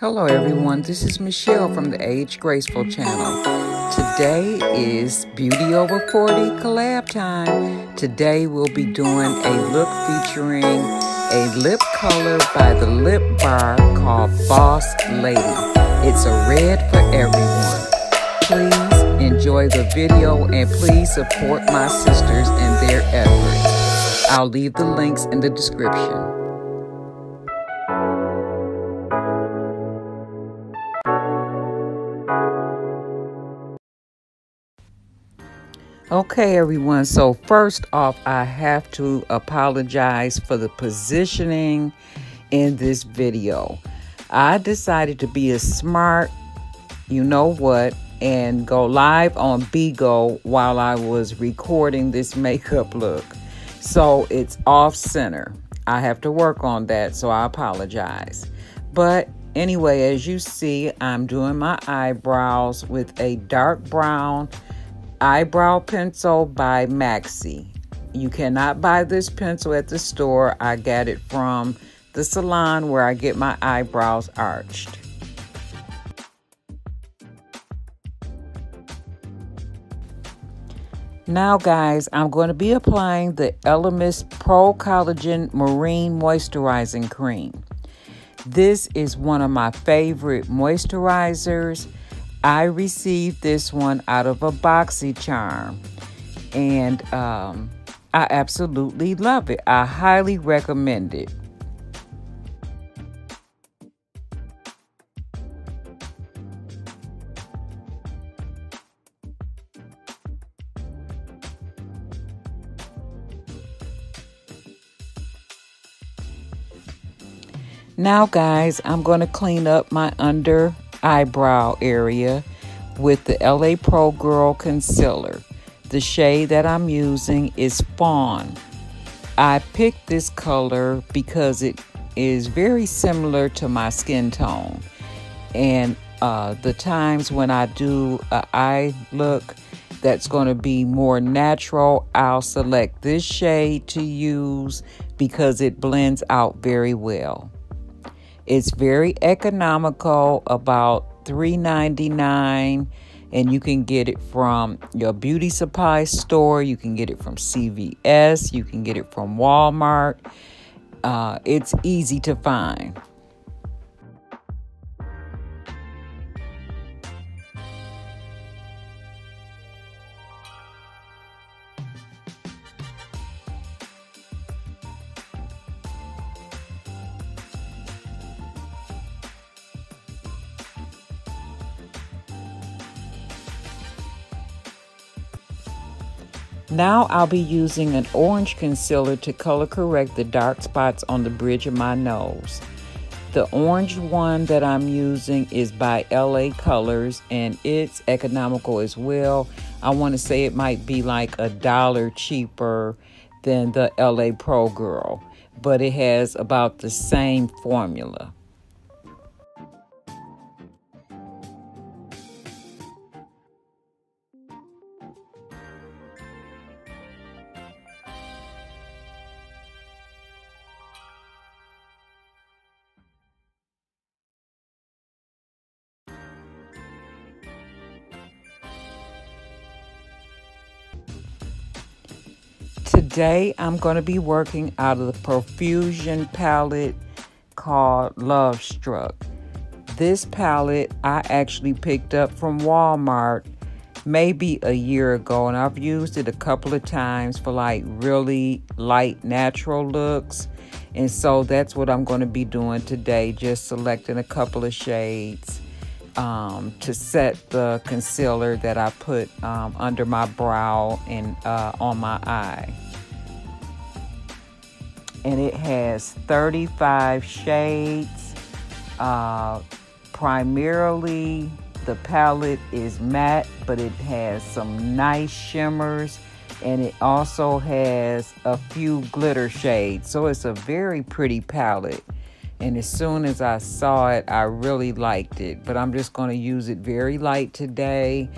Hello everyone, this is Michelle from the Age Graceful channel. Today is Beauty Over 40 collab time. Today we'll be doing a look featuring a lip color by the lip bar called BAWSE Lady. It's a red for everyone. Please enjoy the video and please support my sisters in their efforts. I'll leave the links in the description. Okay everyone, so first off I have to apologize for the positioning in this video. I decided to be a smart, you know what, and go live on BGO while I was recording this makeup look. So it's off center. I have to work on that, so I apologize. But anyway, as you see, I'm doing my eyebrows with a dark brown Eyebrow Pencil by Maxi. You cannot buy this pencil at the store. I got it from the salon where I get my eyebrows arched. Now guys, I'm going to be applying the Elemis Pro Collagen Marine Moisturizing Cream. This is one of my favorite moisturizers. I received this one out of a BoxyCharm, and I absolutely love it. I highly recommend it. Now guys, I'm going to clean up my under eyebrow area with the LA Pro Girl Concealer. The shade that I'm using is Fawn. I picked this color because it is very similar to my skin tone. And the times when I do an eye look that's going to be more natural, I'll select this shade to use because it blends out very well. It's very economical, about $3.99, and you can get it from your beauty supply store. You can get it from CVS. You can get it from Walmart. It's easy to find. Now I'll be using an orange concealer to color correct the dark spots on the bridge of my nose. The orange one that I'm using is by LA Colors, and it's economical as well. I want to say it might be like $1 cheaper than the LA Pro Girl, but it has about the same formula. Today, I'm going to be working out of the Profusion palette called Love Struck. This palette I actually picked up from Walmart maybe a year ago, and I've used it a couple of times for like really light natural looks. And so that's what I'm going to be doing today, just selecting a couple of shades to set the concealer that I put under my brow and on my eye. And it has 35 shades. Primarily, the palette is matte, but it has some nice shimmers, and it also has a few glitter shades. So it's a very pretty palette. And as soon as I saw it, I really liked it. But I'm just going to use it very light today.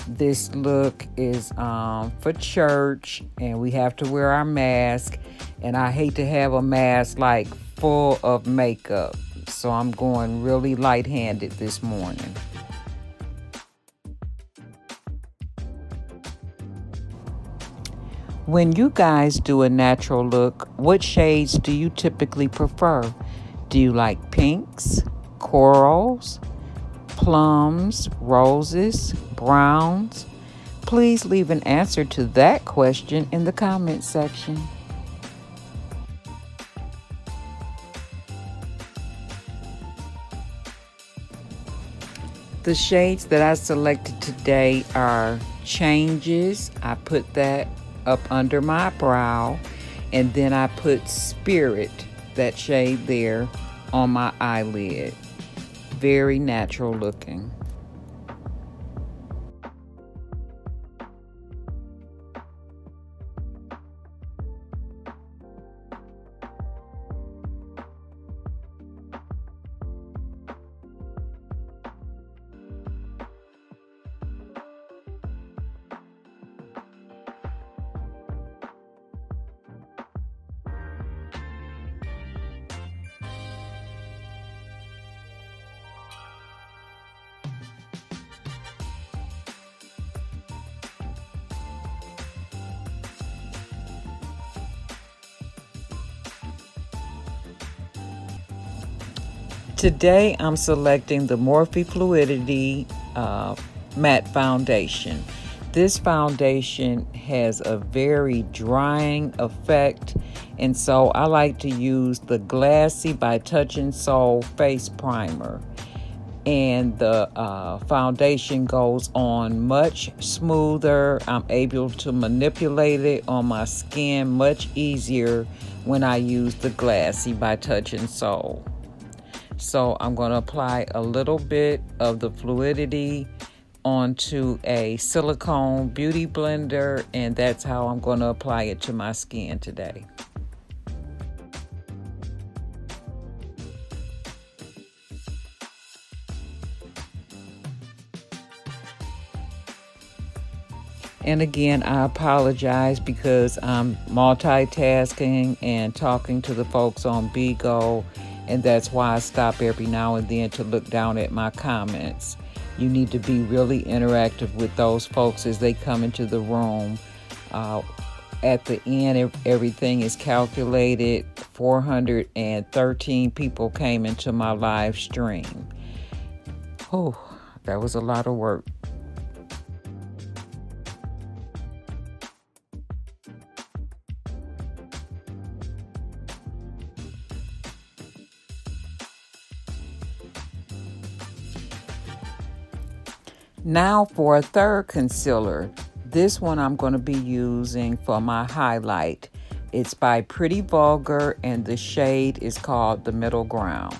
This look is for church, and we have to wear our mask. And I hate to have a mask like full of makeup. so I'm going really light-handed this morning. When you guys do a natural look, what shades do you typically prefer? Do you like pinks, corals, plums, roses, browns? Please leave an answer to that question in the comment section. The shades that I selected today are Changes. I put that up under my brow, and then I put Spirit, that shade there, on my eyelid. Very natural looking. Today I'm selecting the Morphe Fluidity Matte Foundation. This foundation has a very drying effect, and so I like to use the Glassy by Touch and Soul Face Primer. And the foundation goes on much smoother. I'm able to manipulate it on my skin much easier when I use the Glassy by Touch and Soul. So I'm going to apply a little bit of the Fluidity onto a silicone beauty blender, and that's how I'm going to apply it to my skin today. And again, I apologize because I'm multitasking and talking to the folks on BAWSE, and that's why I stop every now and then to look down at my comments. You need to be really interactive with those folks as they come into the room. At the end, everything is calculated. 413 people came into my live stream. Oh, that was a lot of work. Now for a third concealer. This one I'm going to be using for my highlight. It's by Pretty Vulgar, and the shade is called The Middle Ground.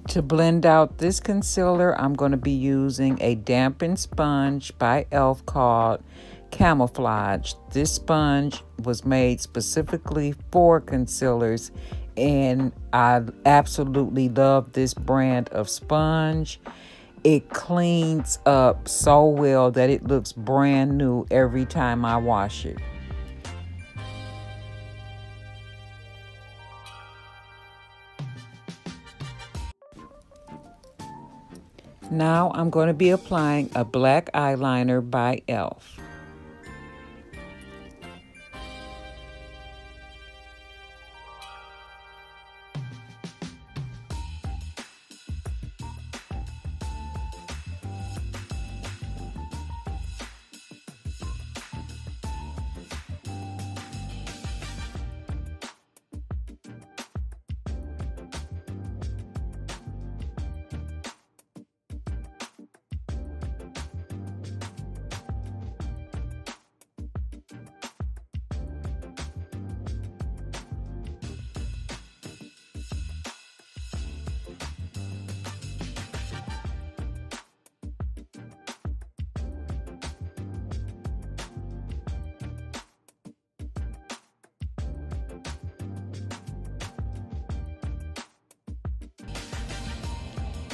To blend out this concealer, I'm going to be using a dampened sponge by e.l.f. called Camouflage. This sponge was made specifically for concealers, and I absolutely love this brand of sponge. It cleans up so well that it looks brand new every time I wash it. Now I'm going to be applying a black eyeliner by e.l.f.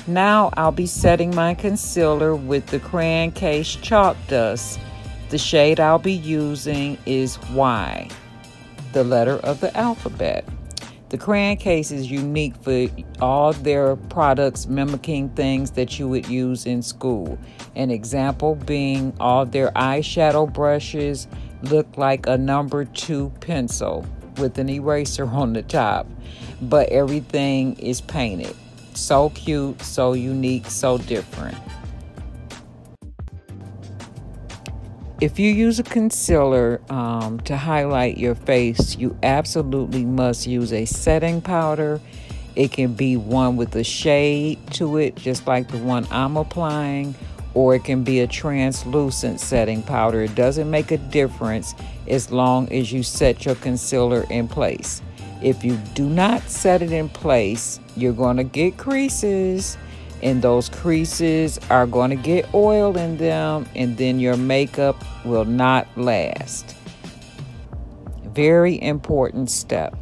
Now I'll be setting my concealer with the Crayon Case Chalk Dust. The shade I'll be using is Y, the letter of the alphabet. The Crayon Case is unique for all their products mimicking things that you would use in school. An example being all their eyeshadow brushes look like a number 2 pencil with an eraser on the top, but everything is painted. So cute, so unique, so different. If you use a concealer to highlight your face, you absolutely must use a setting powder. It can be one with a shade to it, just like the one I'm applying, or it can be a translucent setting powder. It doesn't make a difference as long as you set your concealer in place. If you do not set it in place, you're going to get creases, and those creases are going to get oil in them, and then your makeup will not last. Very important step.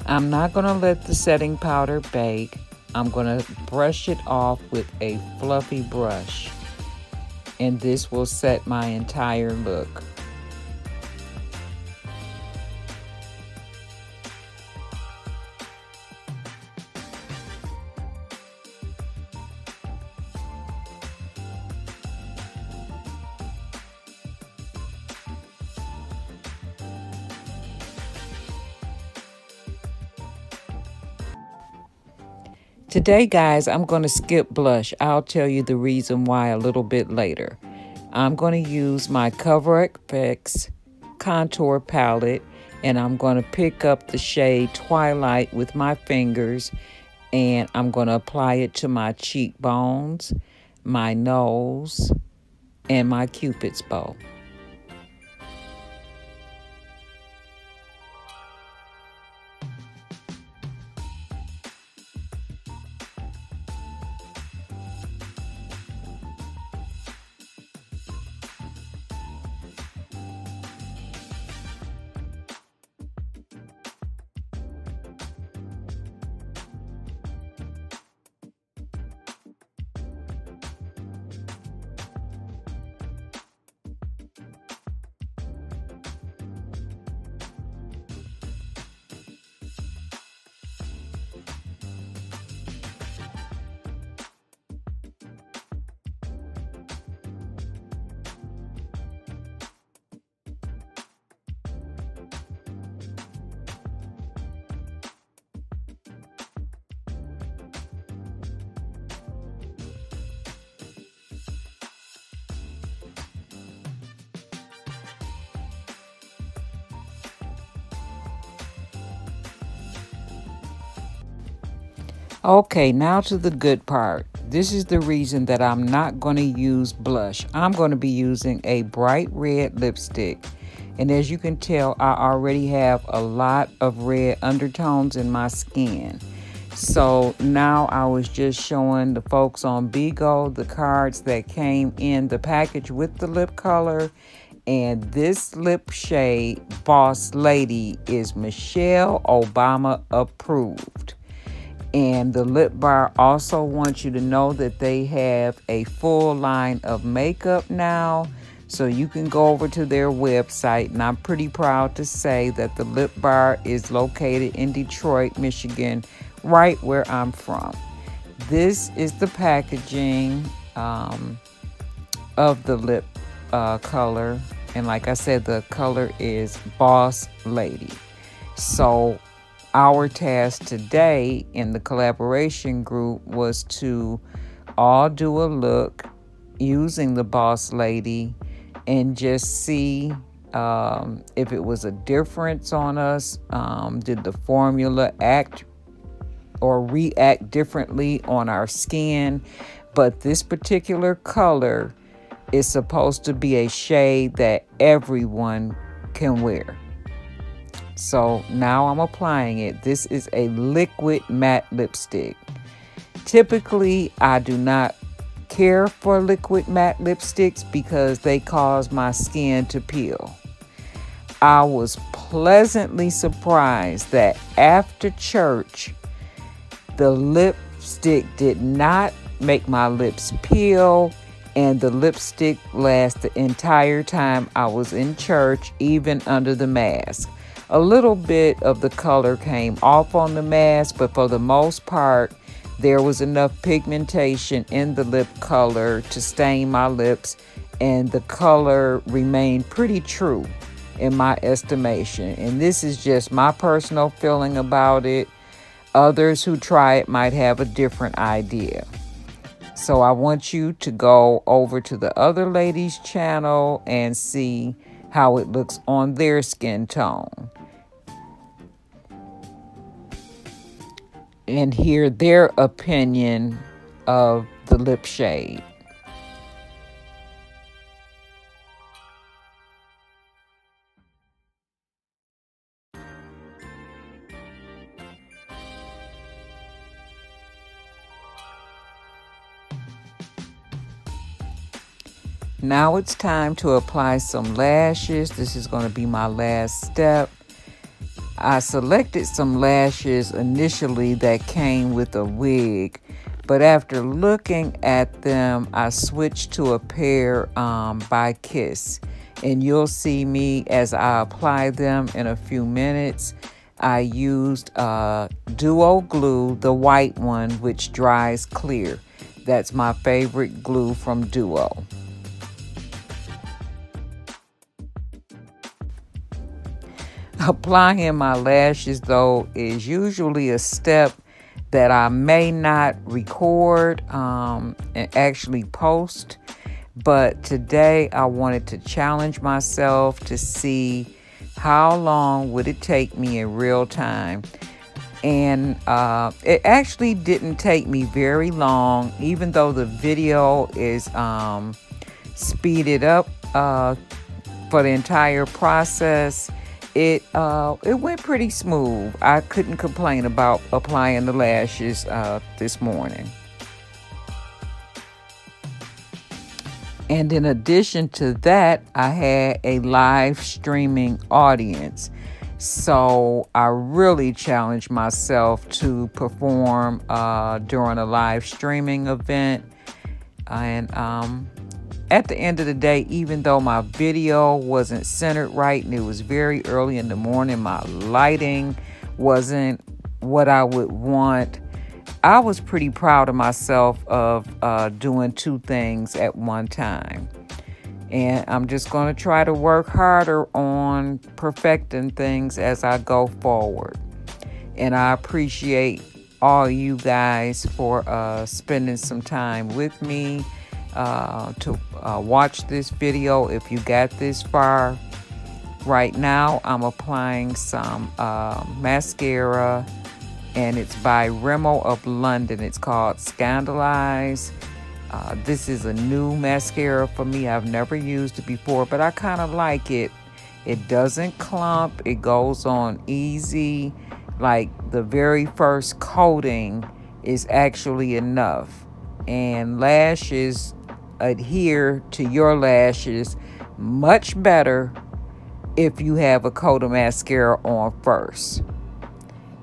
I'm not going to let the setting powder bake. I'm going to brush it off with a fluffy brush, and this will set my entire look. Today, guys, I'm going to skip blush. I'll tell you the reason why a little bit later. I'm going to use my Cover FX contour palette, and I'm going to pick up the shade Twilight with my fingers, and I'm going to apply it to my cheekbones, my nose, and my Cupid's bow. Okay, now to the good part. This is the reason that I'm not going to use blush. I'm going to be using a bright red lipstick. And as you can tell, I already have a lot of red undertones in my skin. So now I was just showing the folks on BAWSE the cards that came in the package with the lip color. And this lip shade, Boss Lady, is Michelle Obama approved. And the lip bar also wants you to know that they have a full line of makeup now. So you can go over to their website, and I'm pretty proud to say that the lip bar is located in Detroit, Michigan, right where I'm from. This is the packaging of the lip color. And like I said, the color is Boss Lady. So our task today in the collaboration group was to all do a look using the Boss Lady and just see if it was a difference on us. Did the formula act or react differently on our skin? But this particular color is supposed to be a shade that everyone can wear. So now I'm applying it. This is a liquid matte lipstick. Typically, I do not care for liquid matte lipsticks because they cause my skin to peel. I was pleasantly surprised that after church, the lipstick did not make my lips peel, and the lipstick lasted the entire time I was in church, even under the mask. A little bit of the color came off on the mask, but for the most part, there was enough pigmentation in the lip color to stain my lips, and the color remained pretty true in my estimation. And this is just my personal feeling about it. Others who try it might have a different idea. So I want you to go over to the other lady's channel and see how it looks on their skin tone, and hear their opinion of the lip shade. Now it's time to apply some lashes. This is going to be my last step. I selected some lashes initially that came with a wig, but after looking at them, I switched to a pair by Kiss, and you'll see me as I apply them in a few minutes. I used Duo glue, the white one, which dries clear. That's my favorite glue from Duo. Applying my lashes, though, is usually a step that I may not record and actually post. But today I wanted to challenge myself to see how long would it take me in real time. And it actually didn't take me very long, even though the video is speeded up for the entire process. It went pretty smooth. I couldn't complain about applying the lashes this morning. And in addition to that, I had a live streaming audience. So I really challenged myself to perform during a live streaming event. And at the end of the day, even though my video wasn't centered right and it was very early in the morning, my lighting wasn't what I would want, I was pretty proud of myself of doing two things at one time. And I'm just going to try to work harder on perfecting things as I go forward. And I appreciate all you guys for spending some time with me to watch this video if you got this far. Right now I'm applying some mascara, and it's by Rimmel of London. It's called Scandalize. This is a new mascara for me. I've never used it before, but I kind of like it. It doesn't clump. It goes on easy. Like the very first coating is actually enough. And lashes adhere to your lashes much better if you have a coat of mascara on first.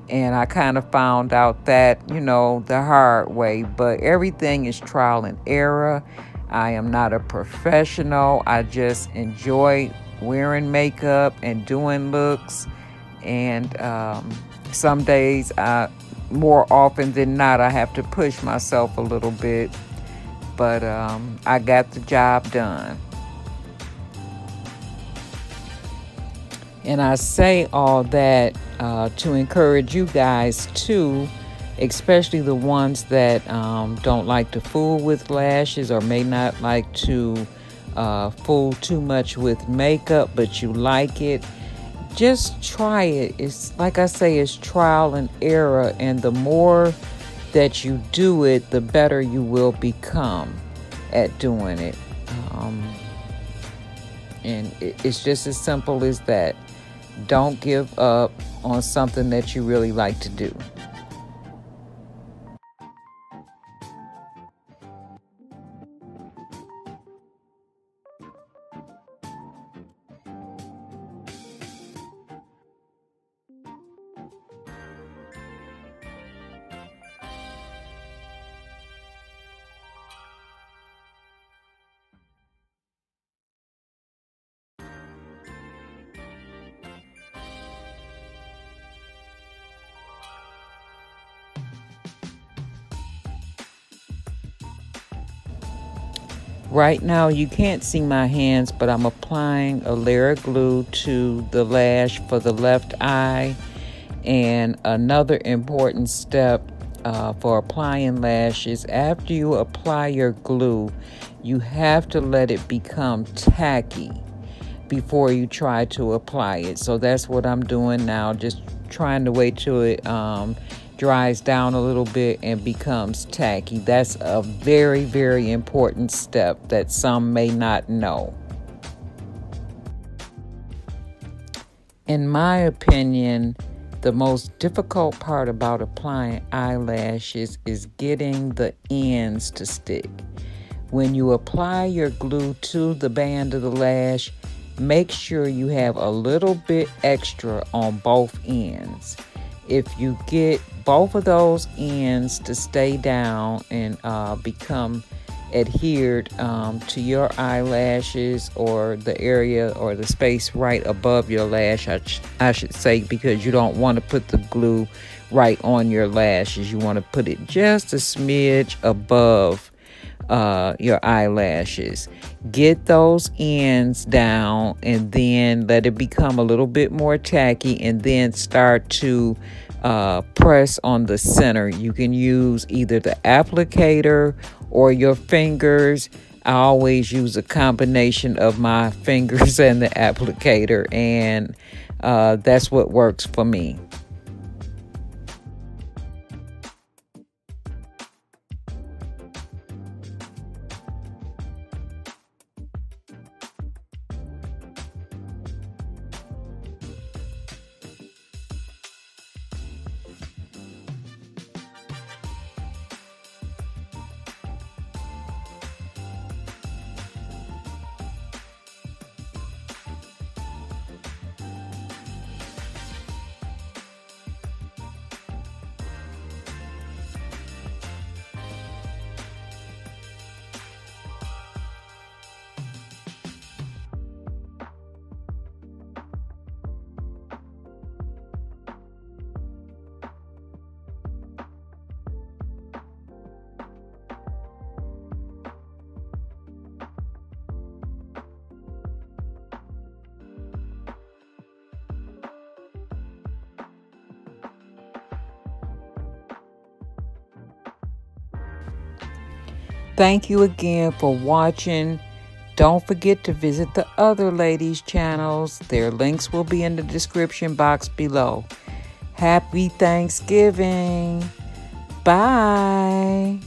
And I kind of found out that, you know, the hard way, but everything is trial and error. I am not a professional. I just enjoy wearing makeup and doing looks. And some days, more often than not, I have to push myself a little bit. But I got the job done. And I say all that to encourage you guys too, especially the ones that don't like to fool with lashes or may not like to fool too much with makeup, but you like it. Just try it. It's like I say, it's trial and error, and the more that you do it, the better you will become at doing it. And it's just as simple as that. Don't give up on something that you really like to do. Right now you can't see my hands, but I'm applying a layer of glue to the lash for the left eye. And another important step for applying lashes, after you apply your glue, you have to let it become tacky before you try to apply it. So that's what I'm doing now, just trying to wait till it dries down a little bit and becomes tacky. That's a very, very important step that some may not know. In my opinion, the most difficult part about applying eyelashes is getting the ends to stick. When you apply your glue to the band of the lash, make sure you have a little bit extra on both ends. If you get both of those ends to stay down and become adhered to your eyelashes, or the area or the space right above your lash, I should say, because you don't want to put the glue right on your lashes. You want to put it just a smidge above your eyelashes. Get those ends down and then let it become a little bit more tacky, and then start to press on the center. You can use either the applicator or your fingers. I always use a combination of my fingers and the applicator, and that's what works for me. Thank you again for watching. Don't forget to visit the other ladies' channels. Their links will be in the description box below. Happy Thanksgiving. Bye.